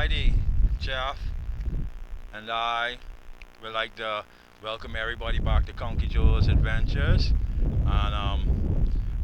Alrighty, Jeff and I would like to welcome everybody back to Joe's Adventures. And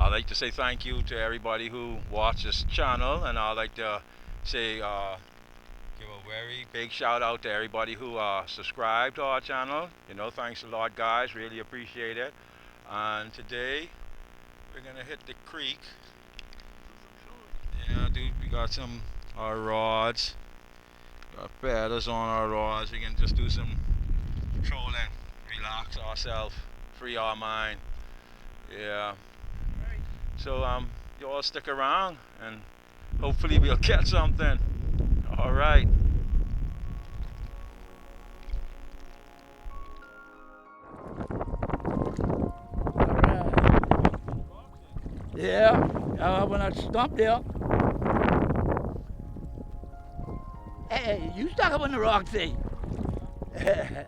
I'd like to say thank you to everybody who watched this channel, and I'd like to say give a very big shout out to everybody who subscribed to our channel. You know, thanks a lot, guys. Really appreciate it. And today we're gonna hit the creek. Yeah, dude, we got our rods. Got feathers on our rods. We can just do some trolling, relax ourselves, free our mind. Yeah. So you all stick around and hopefully we'll catch something. All right. Yeah, when I stopped there. Hey, you stuck up on the rock thing. All right.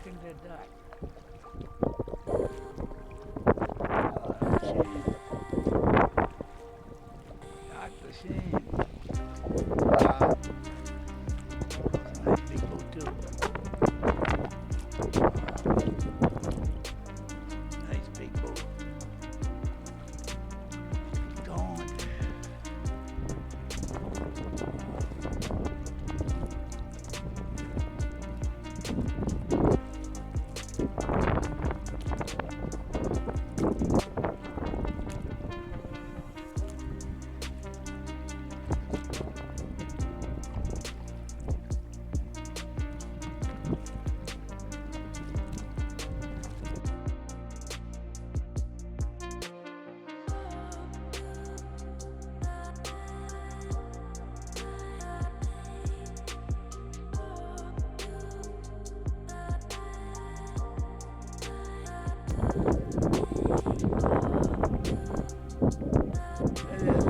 think they're that. That's a shame. That's a shame. Wow. That's a nice big boat too. Wow. Nice big boat. Gone.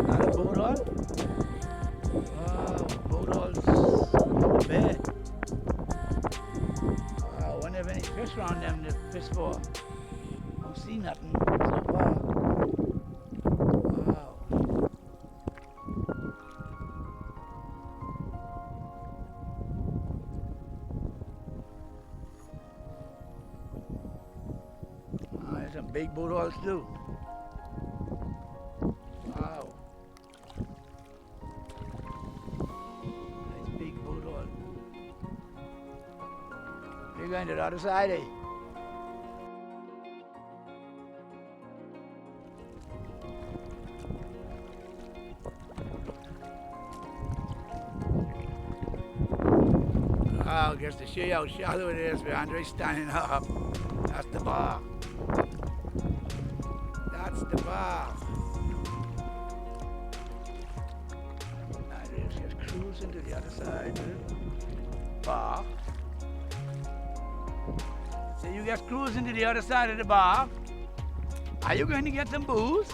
Not a boat all? Wow, boat all's bad. Wow, I wonder if any fish around them to fish for. Don't see nothing so far. Wow. There's some big boat alls too. Wow. Nice big boat all. You're going to the other side, eh? Wow, just to show you how shallow it is where Andre's standing up. That's the bar. That's the bar. Andre's just cruising to the other side. Bar. So you just cruising to the other side of the bar. Are you going to get some booze?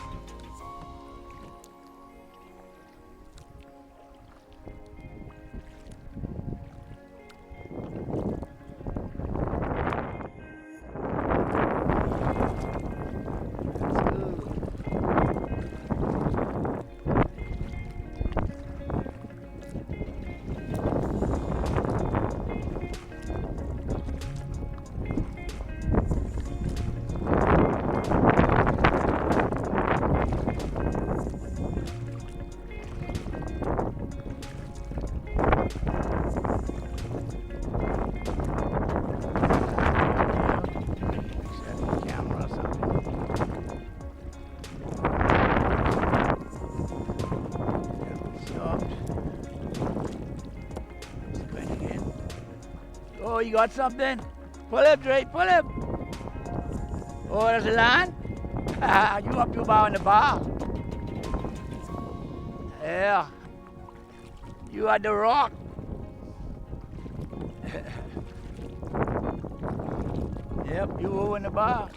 Oh, you got something? Pull him, Drake, pull him. Oh, there's a line? You up too far in the bar. Yeah. You at the rock. Yep, you over in the bar.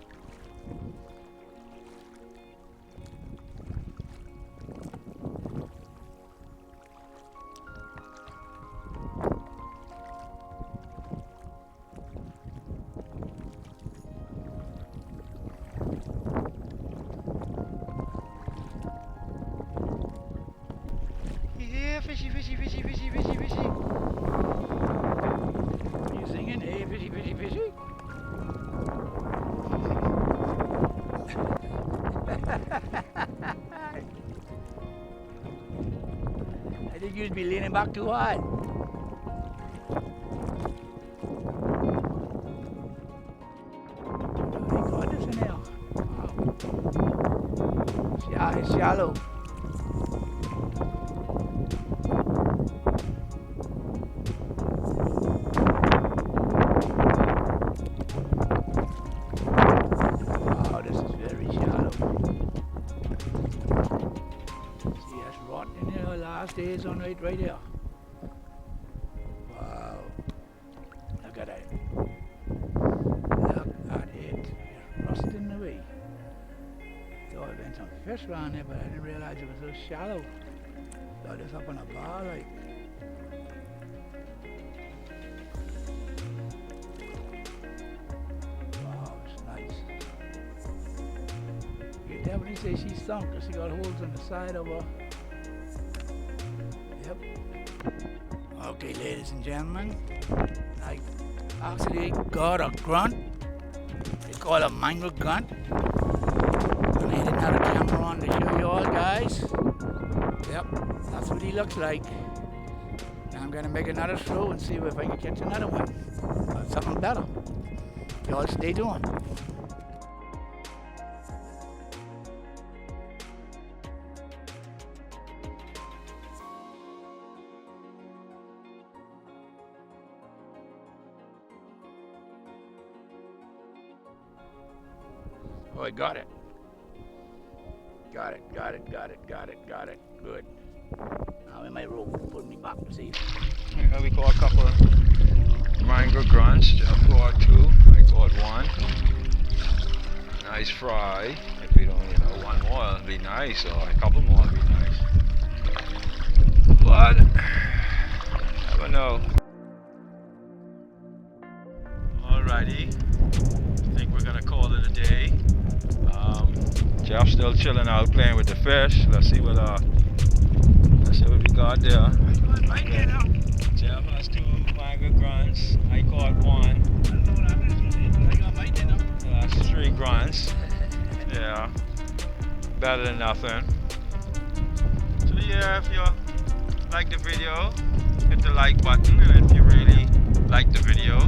Yeah, fishy, fishy, fishy, fishy, fishy, fishy. You singing? Hey, fishy, fishy, fishy. I think you'd be leaning back too hard. Oh my God, this in there. Wow. It's shallow. Wow, this is very shallow. See, that's rot in there. Last days on right there. Wow. Look at it. Look at it. It's rusting away. Thought there'd been some fish around there, but I didn't realize it was so shallow. Thought it was up on a bar like. Somebody say she sunk because she got holes on the side of her. Yep. Okay, ladies and gentlemen, I actually got a grunt. They call it a mango grunt. And I didn't have a camera on to show you all, guys. Yep, that's what he looks like. Now I'm gonna make another throw and see if I can catch another one. Or something better. Y'all stay tuned. Oh, I got it. Got it. Good. Now in my rope, put me back to see. Yeah, we caught a couple mango grunts. Jeff caught 2. I caught 1. Nice fry. If we don't, one more it'll be nice, or a couple more will be nice. But never know. Alrighty. I think we're gonna call it a day. Jeff's still chilling out, playing with the fish. Let's see what we got there. Jeff has 2 mango grunts. I caught 1. That's 3 grunts. Yeah, better than nothing. So yeah, if you like the video, hit the like button, and if you really like the video,